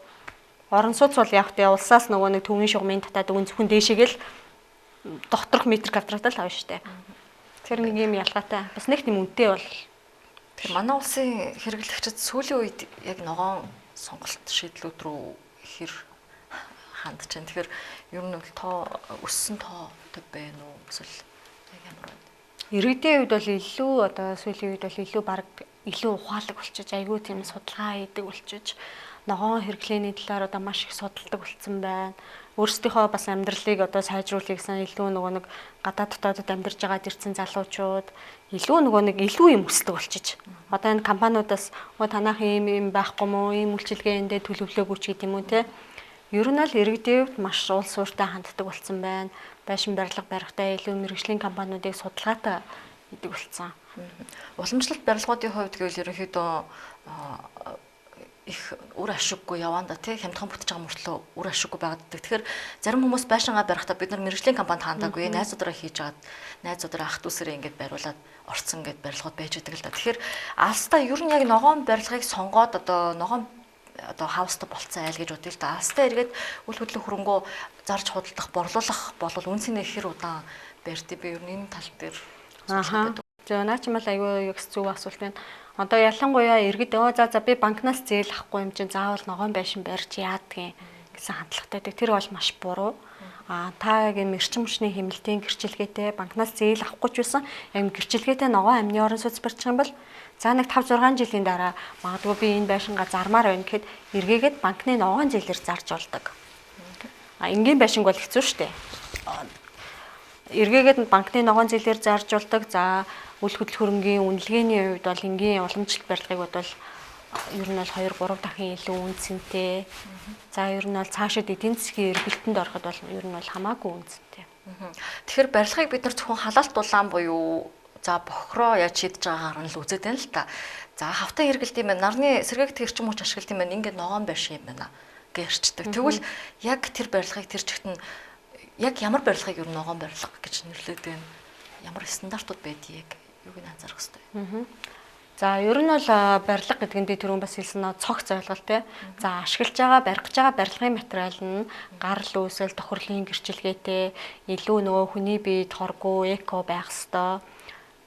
Орон сууц бол яг тэ улсаас нөгөө нэг төвийн шугамын татаад өгөн зөвхөн дээшээгээл доторх метр квадрат л авна штэ. Тэр нэг юм ялгаатай. Бас нэг тийм үнэтэй бол. Тэгэхээр манай улсын хэрэглэгчид сүүлийн үед яг ногоон сонголт шийдлүүд рүү хэр хандж байна. Тэгэхээр ер нь тоо өссөн тоотой байна уу? Эсвэл яг ямар байна? Иргэдийн хувьд бол илүү одоо сүүлийн үед бол илүү баг илүү ухаалаг болчихж айгүй тийм судалгаа хийдэг болчихж ногоон хэрэглээний талаар одоо маш их судалдаг болсон байна. Өөрсдийнхөө бас амьдралыг одоо сайжруулах гэсэн илүү нөгөө нэг гадаад дотоодод амьдарч байгаад ирсэн залуучууд илүү нөгөө нэг илүү юм хүсдэг болчихж. Одоо энэ компаниудаас танах ийм байхгүй мó, ийм үйлчилгээндээ төлөвлөөгүй ч гэдэг юм уу те. Ер нь л иргэдийн хувьд маш уул суурьтай ханддаг болсон байна. Байшин барилга барихтаа илүү мэргэжлийн компаниудыг судалгаатай хийдэг болсон. Уламжлалт барилгуудын хувьд гэвэл ерөнхийдөө их үр ашиггүй яванда тий хямдхан бүтэж байгаа мөртлөө үр ашиггүй байгаад. Тэгэхээр зарим хүмүүс байшингаа барихтаа бид нар мэргэжлийн компанид хандаагүй найзуудраа хийж агаад найзуудраа ах дүүсэрээ ингээд бариулаад орцсон гэд барилгууд байж байгаа л да. Тэгэхээр алстаа ер нь яг ногоон барилгыг сонгоод одоо ногоон одоо хаустай болцсон айл гэж бодъё л да. Алстаа эргээд үл хөдлөх хөрөнгөө зарж худалдах, борлуулах болвол үнцний хэр удаан барьдээ би ер нь энэ тал дээр судалгаа байдаг. За наа чи мал аюу яг зөв асуулт байна. Одоо ялангуяа иргэд за би банкнаас зээл авахгүй юм чинь заавал ногоон байшин барьж яадгийн гэсэн хандлагатай. Тэр бол маш буруу. Та яг юм эрчим хүчний хэмнэлтийн гэрчилгээтэй банкнаас зээл авахгүй ч байсан яг гэрчилгээтэй ногоон амны орон сууц барьчих юм бол за нэг 5-6 жилийн дараа магадгүй би энэ байшингаа зармаар байна гэхэд эргээгээд банкны ногоон зээлээр зарж болдог. Энгийн байшинг бол хэцүү шүү дээ. Эргээгээд банкны ногоон зээлээр зарж болдог. За үл хөдлөх хөрөнгийн үнэлгээний хувьд бол энгийн уламжлалт барилгыг бодвол ер нь бол 2-3 дахин илүү үнцэнтэй. За ер нь бол цаашид эдийн засгийн эргэлтэнд ороход бол ер нь бол хамаагүй үнцэнтэй. Тэгэхээр барилгыг бид нар зөвхөн халаалт дулаан буюу за бохроо яаж шийдэж байгаагаар нь л үзээд байна л та. За хавтан хэрэгэлт юм байна. Нарны сэргээгт эрчим хүч ашиглалт юм байна. Ингээд ногоон байшин юм байна гэрчдэг. Тэгвэл яг тэр барилгыг тэр чигт нь яг ямар барилгыг ер нь ногоон барилга гэж нэрлэдэг вэ? Ямар стандартууд байдгийг юуг нь анзаарах хэрэгтэй. За ер нь бол барилга гэдгэндээ түрүүн бас хэлсэн нөө цогц ойлголт те. За ашиглаж байгаа барих байгаа барилгын материал нь гарал үүсэл тохирлын гэрчилгээтэй илүү нөгөө хүний биед хоргүй эко байх ёстой.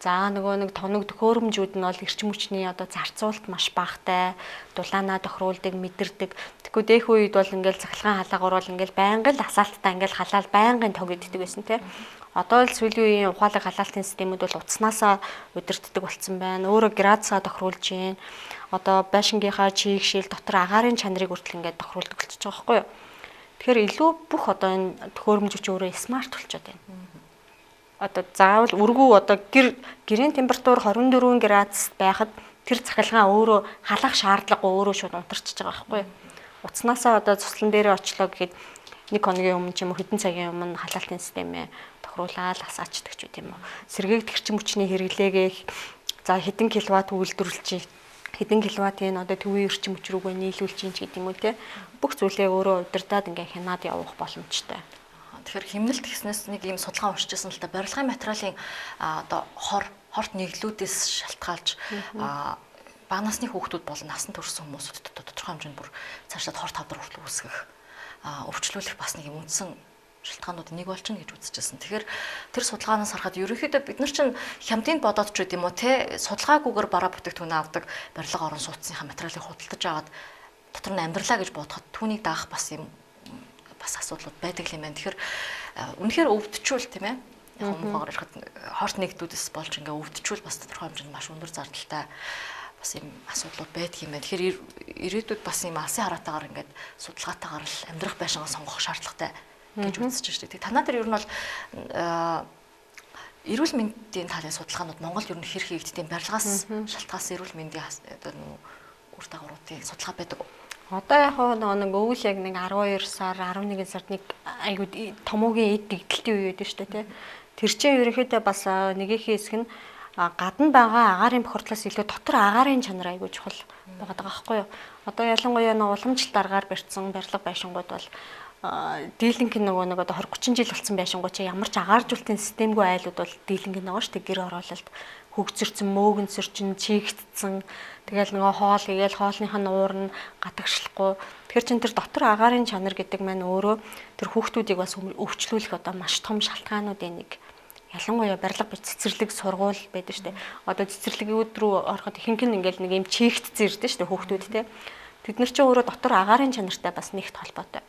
За нөгөө нэг тоног төхөөрөмжүүд нь бол эрчим хүчний одоо зарцуулалт маш багатай, дулаанаа тохируулдаг, мэдэрдэг. Тэгэхгүй дэх үед бол ингээл цахилгаан халаагаар бол ингээл байнгын асаалттай ингээл халаал байнгын тогиддаг байсан те. Одоо л сүүлийн үеийн ухаалаг халаалтын системүүд бол утаснасаа удирддаг болсон байна. Өөрөө градусаа тохируулж байна. Одоо байшингийнхаа чийгшил дотор агаарын чанарыг хүртэл ингээд тохируулдаг болчихж байгаа байхгүй юу? Тэгэхээр илүү бүх одоо энэ төхөөрөмжч өөрөө смарт болчиход байна. Одоо заавал үргүү одоо гэрийн температур 24 градус байхад тэр цахилгаан өөрөө халах шаардлагагүй өөрөө шууд унтарчиж байгаа байхгүй юу? Утаснасаа одоо цуслан дээрээ очлоо гэхэд 1 хоногийн өмнө ч юм уу хэдэн цагийн өмнө халаалтын системээ тохируулаад асаачдаг ч үгүй юм уу. Сэргээгт эрчим хүчний хэрэглээгээ за хэдэн киловатт үйлдвэрлэж хэдэн киловаттын одоо төвийн эрчим хүч рүүгээ нийлүүлж ин ч гэдэг юм уу те. Бүх зүйлээ өөрөө удирдаад ингээ хянаад явах боломжтой. Тэгэхээр хэмнэлт гэснээс нэг ийм судалгаа уншижсэн л да барилгын материалын одоо хорт нэглүүдээс шалтгаалж бага насны хүүхдүүд болон насан турш хүмүүсд тодорхой хэмжээнд бүр цаашдаа хор тавдар хүртэл үүсгэх өвчлүүлэх бас нэг юм үндсэн шалтгаанууд нэг болчихно гэж үзчихсэн. Тэгэхээр тэр судалгаанаас харахад ерөнхийдөө бид нар чинь хямдыг бодоод ч гэдэм үү те судалгаагүйгээр бараа бүтээгдэхүүн авдаг барилга орон сууцныхаа материалыг худалдаж аваад дотор нь амьдралаа гэж бодоход түүнийг даах бас юм бас асуудлууд байдаг юм байна. Тэгэхээр үнэхээр өвдчүүл тийм ээ. Яг муугаар ярихад хорт нэгдүүдээс болж ингээ өвдчүүл бас тодорхой хэмжээнд маш өндөр зардалтай бас юм асуудлууд байдаг юм байна. Тэгэхээр ирээдүйд бас юм алсын хараатаагаар ингээд судалгаатаагаар л амьдрах байшингаа сонгох шаардлагатай гэж үзэж байна шүү дээ. Танаа дээр ер нь бол эрүүл мэндийн талын судалгаанууд Монголд ер нь хэр хийгддэг барилгаас шалтгаалсан эрүүл мэндийн одоо үр дагавруудын судалгаа байдаг. Одоо яг нэг өвөл яг нэг 12 сар 11 сард нэг айгуу томоогийн эд дэгдэлтийн үе байдаг шүү дээ тий. Тэр чинь ерөнхийдөө бас нэгийнхээ хэсэг нь гадна байгаа агаарын бохирдлоос илүү дотор агаарын чанар айгуу чухал байгаа байхгүй юу. Одоо ялангуяа нэг уламжлалт аргаар барьсан барилга байшингууд бол дийлэнх нөгөө нэг одоо 20-30 жил болсон байшингууд чи ямар ч агааржуулалтын системгүй айлууд бол дийлэнх нөгөө шүү дээ. Гэр ороололт хөгжөрсөн, мөөгөнсөрчин, чийгдсэн. Тэгэл нөгөө хоол игээл хоолных нь уур нь гадагшлахгүй. Тэгэхээр чин тэр дотор агаарын чанар гэдэг маань өөрөө тэр хүүхдүүдийг бас өвчлүүлэх одоо маш том шалтгаануудын нэг. Ялангуяа барилга цэцэрлэг сургууль байдаг шүү дээ. Одоо цэцэрлэгүүд рүү ороход ихэнх нь ингээл нэг юм чийгдсэн ирдэ шүү дээ хүүхдүүд те. Тэд нар чинь өөрөө дотор агаарын чанартай бас нэгт холбоотой.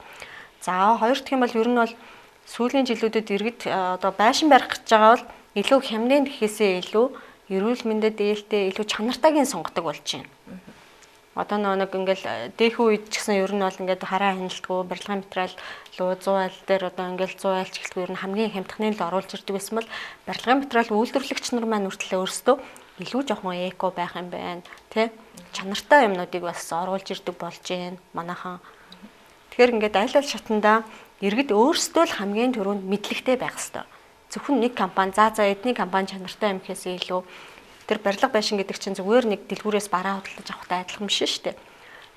За хоёр дахь юм бол ер нь бол сүүлийн жилүүдэд иргэд одоо байшин барих гэж байгаа бол илүү хямдын гэхээсээ илүү эрүүл мэндэд ээлтэй илүү чанартайг сонгодог болж байна. Одоо нэг ингээл дэх үед ч гэсэн ер нь бол ингээд хараа хяналтгүй барилгын материал луу 100 айл дээр одоо ингээл 100 айл ч гэлгүй ер нь хамгийн хямдхны л оруулж ирдэг байсан бол барилгын материал үйлдвэрлэгч нар маань үргэлжлээ өөрсдөө илүү жоохон эко байх юм байна. Тэ? Чанартай юмнуудыг бас оруулж ирдэг болж байна. Манайхан. Тэгэхээр ингээд айл ал шатанда иргэд өөрсдөө л хамгийн түрүүнд мэдлэгтэй байх хэрэгтэй. Зөвхөн нэг компани эдний компани чанартай юм гэхээсээ илүү тэр барилга байшин гэдэг чинь зүгээр нэг дэлгүүрээс бараа худалдаж авахтай адилхан биш шүү дээ.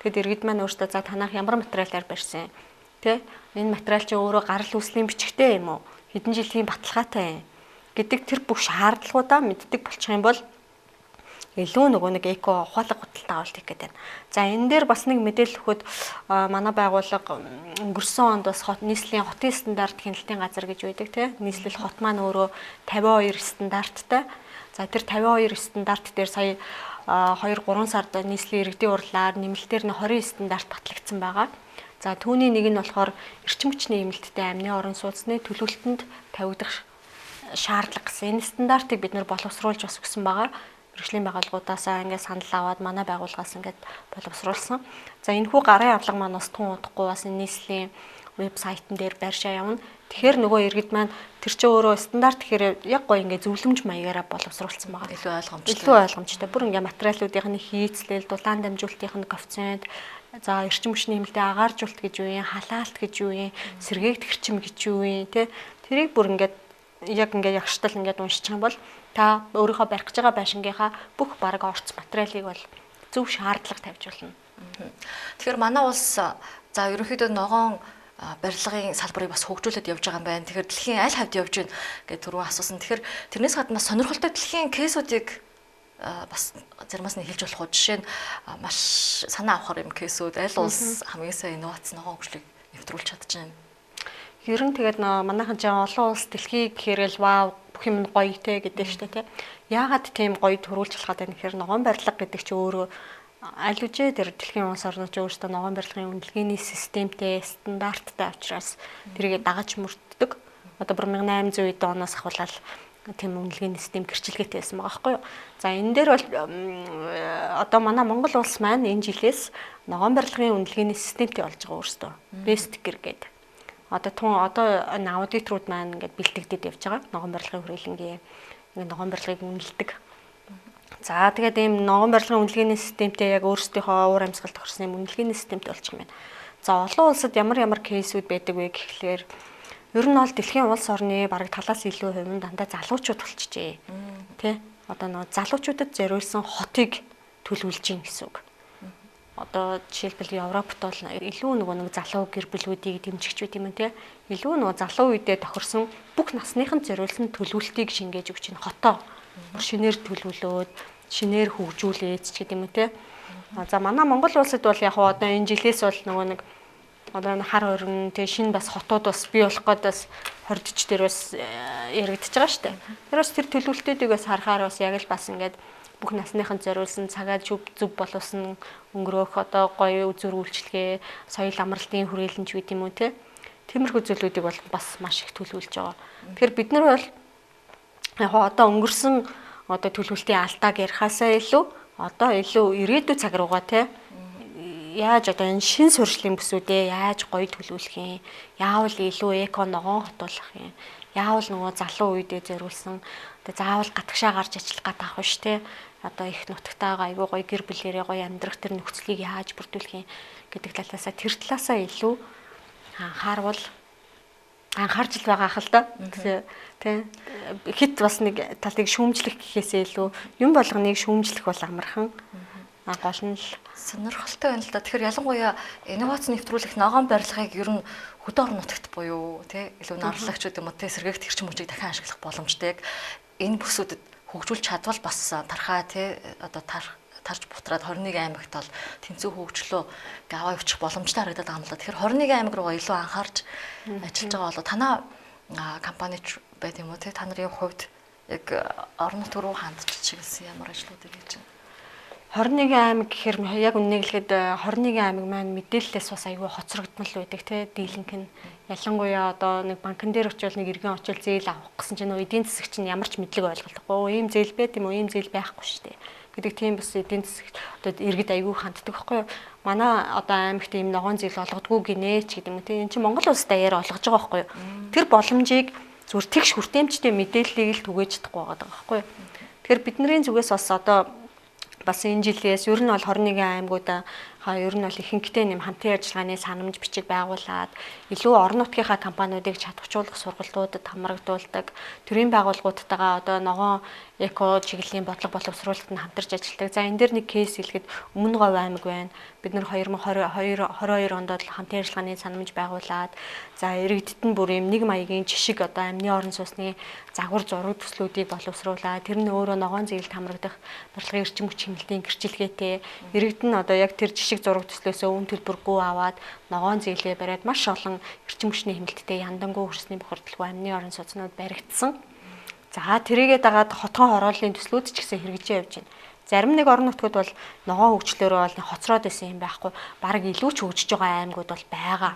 Тэгэд иргэд маань өөрсдөө за танах ямар материалаар барьсан тэ энэ материал чи өөрөө гарал үүслийн бичгтэй юм уу? Хэдэн жилийн баталгаатай юм гэдэг тэр бүх шаардлагуудаа мэддэг болчих юм бол илүү нөгөө нэг эко ухаалаг худалдаа авалт хийх гэдэг. За энэ дээр бас нэг мэдээлэл өгөхөд манай байгууллага өнгөрсөн онд бас нийслэлийн хотын стандарт хяналтын газар гэж байдаг тийм нийслэл хот маань өөрөө 52 стандарттай За тэр 52 стандарт дээр сая 2-3 сард нийслэлийн иргэдийн урлаар нэмэлтээр нь 20 стандарт батлагдсан байгаа. За түүний нэг нь болохоор эрчим хүчний нэмэлттэй амны орон сууцны төлөвлөлтөнд тавигдах шаардлага гэсэн. Энэ стандартыг бид нэр боловсруулж бас өгсөн байгаа. Мэргэжлийн байгууллагуудаасаа ингээд санал аваад манай байгууллагаас ингээд боловсруулсан. За энэхүү гарын авлага маань бас тун удахгүй бас нийслэлийн вебсайтн дээр байршаа явна. Тэгэхээр нөгөө иргэд маань тэр чинь өөрөө стандарт гэхээр яг гоё ингээд зөвлөмж маягаараа боловсруулсан байгаа. Илүү ойлгомжтой. Бүр ингээд материалуудын хийцлэл, дулаан дамжуулалтын коэффициент, за эрчим хүчний нэмэлтээ агааржуулалт гэж юу юм, халаалт гэж юу юм, сэргээгт хэрчим гэж юу юм, тэ тэрийг бүр ингээд яг ингээд ягштал ингээд уншчих юм бол та өөрийнхөө барих гэж байгаа байшингийнхаа бүх бараг орц материалыг бол зөв шаардлага тавьж болно. Тэгэхээр манай улс за ерөнхийдөө ногоон барилгын салбарыг бас хөгжүүлээд явж байгаа юм байна. Тэгэхээр дэлхийн аль хавьд явж байна гэдэг түрүү асуусан. Тэгэхээр тэрнээс гадна сонирхолтой дэлхийн кейсүүдийг бас заримаас нь хэлж болох уу. Жишээ нь маш санаа авахар юм кейсүүд аль улс хамгийн сайн инновац ногоон хөгжлийг нэвтрүүлж чадчихна. Ер нь тэгээд манайхан ч олон улс дэлхий гэхээр л вау бүх юм гоё те гэдэг штэ те. Яагаад тийм гоё төрүүлж болоход байна гэхээр ногоон барилга гэдэг чинь өөрөө аль үжээ тэр дэлхийн улс орнууд ч өөрсдөө ногоон барилгын үнэлгээний системтэй стандарттай учраас тэрийг дагаж мөрддөг. Одоо бүр 1800 оноос ахвалал тийм үнэлгээний систем гэрчилгээтэй байсан байгаа байхгүй юу. За энэ дээр бол одоо манай Монгол улс маань энэ жилээс ногоон барилгын үнэлгээний системтэй болж байгаа өөрсдөө. Best гэр гэдэг. Одоо энэ аудиторууд маань ингээд бэлтгэдэд явж байгаа. Ногоон барилгын хүрээлэнгийн ингээд ногоон барилгыг үнэлдэг. За тэгээд ийм ногоон барилгын үнэлгээний системтэй яг өөрсдийнхөө уур амьсгал тохирсон юм үнэлгээний системтэй болчих юм байна. За олон улсад ямар кейсүүд байдаг вэ гэхлээр ер нь бол дэлхийн улс орны бараг талаас илүү хувь нь дандаа залуучууд болчихжээ. Тэ? Одоо нөгөө залуучуудад зориулсан хотыг төлөвлөж гин гэсэн үг. Одоо жишээлбэл Европт бол илүү нэг залуу гэр бүлүүдийг дэмжигч байт юм те. Илүү нөгөө залуу үедээ тохирсон бүх насныханд зориулсан төлөвлөлтийг шингээж өгч ин хотоо шинээр төлөвлөөд шинээр хөгжүүлээд ч гэдэг юм уу те. За манай Монгол улсад бол яг одоо энэ жилээс бол нөгөө нэг одоо хар хорин те шинэ бас хотууд бас бий болох гээд бас хордч дээр бас яригдчихэж байгаа шүү дээ. Тэр бас тэр төлөвлөлтүүдийг бас харахаар бас яг л бас ингээд бүх насныханд зориулсан цагаа зөв боловсон өнгөрөөх одоо гоё үзүр үйлчлэгээ, соёл амралтын хүрээлэнч гэдэг юм уу те. Тиймэрхүү зүйлүүдийг бол бас маш их төлөвлөж байгаа. Тэгэхээр бид нар бол яг одоо өнгөрсөн одоо төлөвлөлтийн алдааг ярихаасаа илүү одоо илүү ирээдүйн цаг руугаа те яаж одоо энэ шин сурчлын бүсүүдээ яаж гоё төлөвлөх юм, яавал илүү эко ногоон хот болох юм, яавал нөгөө залуу үедээ зориулсан одоо заавал гатгшаа гарч ажиллах гад авах ш те одоо их нутагтайгаа айгүй гоё гэр бүлэрээ гоё амьдрах тэр нөхцөлийг яаж бүрдүүлэх юм гэдэг талаасаа тэр талаасаа илүү анхаарч л байгаа хэл да. Тэ хит бас нэг талыг шүүмжлэх гэхээсээ илүү юм болгоныг шүүмжлэх бол амархан гол нь л сонирхолтой байна л да. Тэгэхээр ялангуяа инновац нэвтрүүлэх ногоон барилгыг ер нь хөдөө орон нутагт буюу тий илүү нарлагчуд юм уу тий сэргээгт хэрчим хүчийг дахин ашиглах боломжтой. Энэ бүсүүдэд хөгжүүлж чадвал бас тархаа тий одоо тарж бутраад 21 аймагт бол тэнцүү хөгжлөө аваа явуучих боломжтой харагдаад байгаа юм л да. Тэгэхээр 21 аймаг руугаа илүү анхаарч ажиллаж байгаа болоо танаа компани байт юм уу тий та нарын хувьд яг орон нутг руу хандж чиглэсэн ямар ажлуудыг хийж байна? 21 аймаг гэхээр яг үннийг хэлэхэд 21 аймаг маань мэдээлэлээс бас аюул хоцрогдмол байдаг тий дийлэнх нь ялангуяа одоо нэг банкн дээр очивол нэг иргэн очивол зээл авах гэсэн чинь нөө эдийн засаг чинь ямар ч мэдлэг ойлголтгүй ийм зээл байт юм уу ийм зээл байхгүй шүү дээ гэдэг тийм бас эдийн засагт одоо иргэд аюул ханддаг байхгүй юу манай одоо аймагт ийм ногоон зээл олгодгүй гинэ ч гэдэг юм тий эн чинь Монгол улс даяар олгож байгаа байхгүй юу тэр боломжийг зүгээр тэгш хүртээмжтэй мэдээллийг л түгээж чадахгүй байгаа байхгүй юу тэгэхээр бидний зүгээс бас одоо бас энэ жилээс ер нь бол 21 аймагуудаа ер нь бол ихэнхдээ нэм хамтын ажиллагааны санамж бичиг байгуулад илүү орон нутгийнхаа компаниудыг чадварчуулах сургалтуудад хамрагдуулдаг төрийн байгууллагуудтайгаа одоо ногоон эко чиглэлийн бодлого боловсруулалтанд хамтарч ажилладаг. За энэ дээр нэг кейс хэлэхэд Өмнө Говь аймаг байна. Бид нэр 2022 онд бол хамтын ажиллагааны санамж байгуулад за иргэдэд нь бүр юм нэг маягийн жишг одоо амны орон сууцны загвар зураг төслүүдийг боловсруулаад тэр нь өөрөө ногоон зээлд хамрагдах барилгын эрчим хүч хэмнэлтийн гэрчлэгээтэй иргэд нь одоо яг тэр жишг зураг төслөөсөө үн төлбөргүй аваад ногоон зээлээ бариад маш олон эрчим хүчний хэмнэлттэй яндангуй хөрсний бохирдолгүй амны орон сууцнууд баригдсан. За тэрийгээ дагаад хотгон хорооллын төслүүд ч гэсэн хэрэгжиж явж байна. Зарим нэг орон нутгууд бол ногоон хөгжлөөрөө бол хоцроод исэн юм байхгүй. Бараг илүү ч хөгжиж байгаа аймагуд бол байгаа.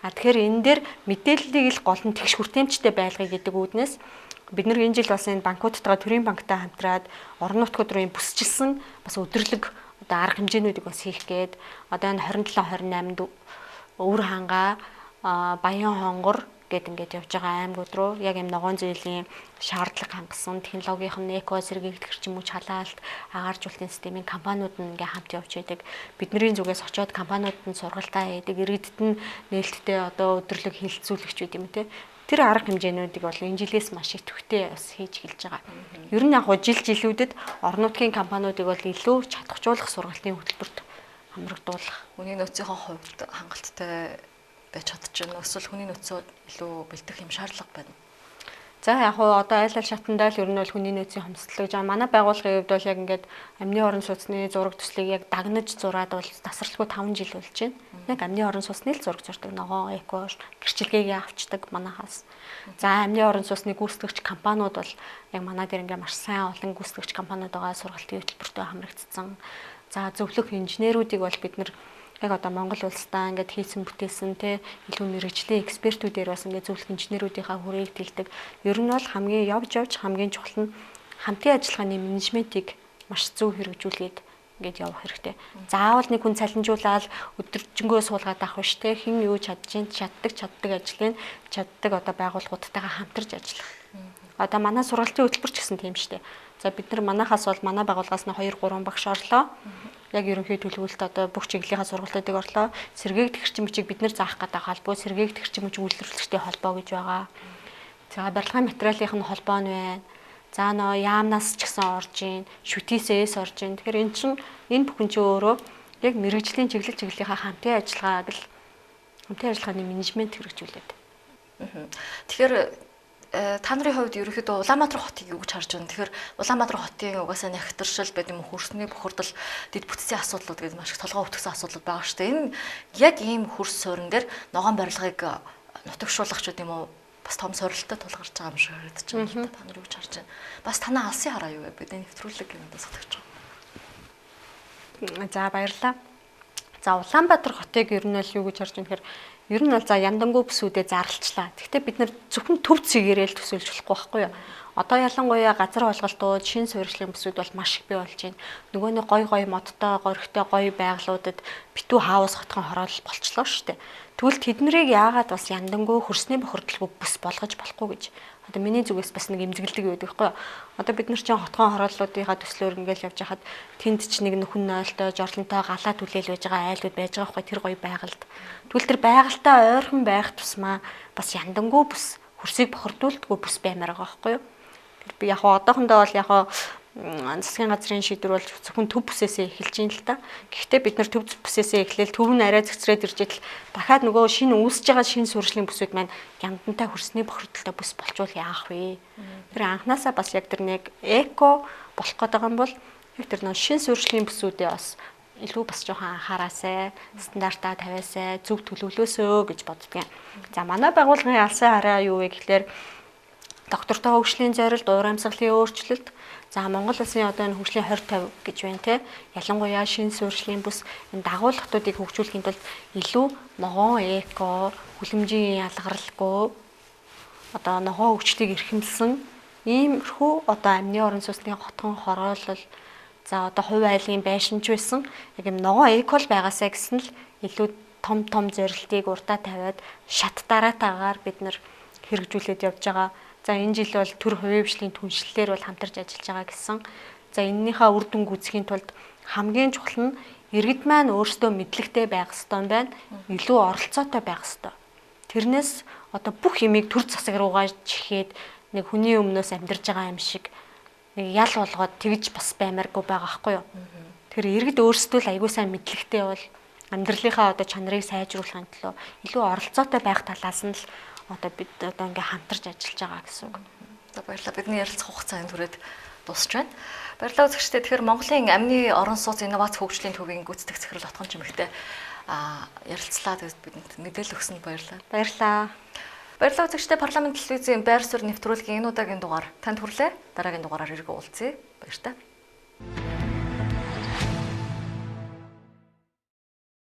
Тэгэхээр энэ дээр мэдээллийг л гол нь тэгш хүртээмжтэй байлгая гэдэг үүднээс бид нар энэ жил бас энэ банкудтайгаа төрийн банктай хамтраад орон нутгууд руу бүсчилсэн бас өдрлөг одоо арга хэмжээнүүдийг бас хийх гээд одоо энэ 27 28-нд Өвөр хангаа Баян хонгор гэд ингээд явж байгаа аймагуд руу яг юм ногоон зээлийн шаардлага хангасан технологийн эко сэргийлэх ч юм уу чалаалт агааржуулалтын системийн компаниуд нь ингээд хамт явж байдаг. Бидний зүгээс очиод компаниудад нь сургалтаа хийдэг, иргэдэд нь нээлттэй одоо өдрлөг хилцүүлэгч байт юм те. Тэр арга хэмжээнүүдийг бол энэ жилээс маш идэвхтэй бас хийж эхэлж байгаа. Ер нь яг жилүүдэд орон нутгийн компаниудыг бол илүү чадахжуулах сургалтын хөтөлбөрт хамрагдуулах. Хүний нөөцийн хувьд хангалттай байж чадчихна. Эсвэл хүний нөөцөө илүү бэлдэх юм шаардлага байна. За яг хуу одоо айл шатандаа л ер нь бол хүний нөөцийн хомсдол гэж манай байгууллагын хувьд бол яг ингээд амьны орон сууцны зураг төслийг яг дагнаж зураад бол тасралтгүй 5 жил болж байна. Яг амьны орон сууцны л зураг зурдаг ногоон эко гэрчлэгээ авчдаг манахаас. За амьны орон сууцны гүйцэтгэгч компаниуд бол яг манай дээр ингээд маш сайн олон гүйцэтгэгч компаниуд байгаа сургалтын хөтөлбөртөө хамрагдсан. За зөвлөх инженеруудыг бол бид нар яг одоо Монгол улсдаа ингээд хийсэн бүтээсэн те илүү мэрэгжлийн экспертүүдээр бас ингээд зөвлөх инженеруудынхаа хүрээлт хэлдэг. Ер нь бол хамгийн явж хамгийн чухал нь хамтын ажиллагааны менежментийг маш зөв хэрэгжүүлээд ингээд явах хэрэгтэй. Заавал нэг хүн цалинжуулаад өдөржингөө суулгаад авах биш те хэн юу чаддаг ажлыг чаддаг одоо байгууллагуудтайгаа хамтарч ажиллах. Одоо манай сургалтын хөтөлбөр ч гэсэн тийм шүү дээ. За бид нар манахаас бол манай байгууллагаас нь 2 3 багш орлоо. Яг ерөнхий төлөвлөлт одоо бүх чиглэлийнхаа сургалтуудыг орлоо. Сэргээгдэх эрчим хүчийг бид нар заах гэдэг холбоо, сэргээгдэх эрчим хүч үйлдвэрлэгчтэй холбоо гэж байгаа. За барилгын материалын нь холбоо нь байна. За нөө яамнаас ч гэсэн орж ийн, шүтээсээс орж ийн. Тэгэхээр эн чинь энэ бүхэн чинь өөрөө яг мэрэгжлийн чиглэлийнхаа хамтын ажиллагааны менежмент хэрэгжүүлээд. Тэгэхээр та нарын хувьд ерөөхдөө Улаанбаатар хотыг юу гэж харж байна? Тэгэхээр Улаанбаатар хотын угаасаа нягтршил байд юм хөрсний бохирдол дэд бүтцийн асуудлууд гэдэг маш их толгой өвтгсөн асуудлууд байгаа шүү дээ. Энэ яг ийм хөрс суурин дээр ногоон барилгыг нутагшуулах ч гэдэг юм уу бас том сорилттой тулгарч байгаа юм шиг харагдаж байна. Та нар юу гэж харж байна? Бас танаа алсын хараа юу вэ? Бидний нэвтрүүлэг юм даа сатгаж байгаа. За баярлалаа. За Улаанбаатар хотыг ер нь л юу гэж харж байна гэхээр ер нь бол за яндангуй бүсүүдэд зарлалчлаа. Гэхдээ бид нар зөвхөн төв цэгээрээ л төсөөлж болохгүй байхгүй юу? Одоо ялангуяа газар олголтууд, шин суурьшлийн бүсүүд бол маш их бий болж байна. Нөгөө нэг гой модтой, горигтой гой байгалуудад битүү хаус хотгон хороол болчлоо шүү дээ. Тэгвэл тэднийг яагаад бас яндангуй хөрсний бохирдолгүй бүс болгож болохгүй гэж одоо миний зүгээс бас нэг эмзэглдэг байдаг байхгүй юу? Одоо бид нар чинь хотгон хорооллуудынхаа төслөөр ингээл явж хахад тэнд ч нэг нөхөн нойлтой, жорлонтой галаа түлээл байж байгаа айлууд байж байгаа байхгүй тэр гоё байгальд. Тэгвэл тэр байгальтай ойрхон байх тусмаа бас яндангуй бүс хөрсийг бохирдуулдаггүй бүс баймаар байгаа байхгүй юу? Би яг одоохондоо бол яг засгийн газрын шийдвэр бол зөвхөн төв бүсээсээ эхэлж ийн л та. Гэхдээ бид нар төв бүсээсээ эхлээл төв нь арай зэгцрээд ирж идэл дахиад нөгөө шинэ үүсэж байгаа шинэ суурьшлийн бүсүүд маань яндантай хөрсний бохирдолтой бүс болчвол яах вэ? Тэр анханасаа бас яг тэр нэг эко болох гэдэг юм бол яг тэр нөгөө шинэ суурьшлийн бүсүүдээ бас илүү бас жоохон анхаараасай, стандартаа тавиасай, зөв төлөвлөөсөө гэж боддгийн. За манай байгууллагын алсын хараа юу вэ гэхлээр доктортой хөгжлийн зорилт, уур амьсгалын өөрчлөлт. За Монгол улсын одоо энэ хөгжлийн 2050 гэж байна те. Ялангуяа шинэ суурьшлийн бүс энэ дагуулгатуудыг хөгжүүлэхийн тулд илүү ногоон эко, хүлэмжийн ялгаралгүй одоо ногоон хөгжлийг эрхэмлсэн иймэрхүү одоо амьны орон сууцны хотгон хороолол за одоо хувь айлын байшинч байсан яг юм ногоон экол байгаасаа гэсэн л илүү том зорилтыг урдаа тавиад шат дараатаагаар бид нар хэрэгжүүлээд явж байгаа. За энэ жил бол төр хувийн түншлэлээр бол хамтарч ажиллаж байгаа гэсэн. За энэнийхээ үр дүн гүйцэхийн тулд хамгийн чухал нь иргэд маань өөрсдөө мэдлэгтэй байх ёстой юм байна. Илүү оролцоотой байх ёстой. Тэрнээс одоо бүх юмыг төр засаг руугаа чихээд нэг хүний өмнөөс амьдарч байгаа юм шиг нэг ял болгоод тэгж бас баймааргүй байгаа байхгүй юу? Тэр иргэд өөрсдөө л аягүй сайн мэдлэгтэй бол амьдралынхаа одоо чанарыг сайжруулахын төлөө илүү оролцоотой байх талаас нь л одоо бид одоо ингээ хамтарч ажиллаж байгаа гэсэн үг. За баярлалаа. Бидний ярилцах хугацаа энэ түрээд дуусч байна. Баярлалаа үзэгчдээ. Тэгэхээр Монголын амны орон сууц инновац хөгжлийн төвийн гүйцэтгэх захирал Отгон Чимэгтэй ярилцлаа. Тэгээд бидэнд мэдээлэл өгсөнд баярлалаа. Баярлалаа. Баярлалаа үзэгчдээ, парламент телевизийн байр суурь нэвтрүүлгийн энэ удаагийн дугаар танд хүрлээ. Дараагийн дугаараар иргэ уулзъя. Баяр та.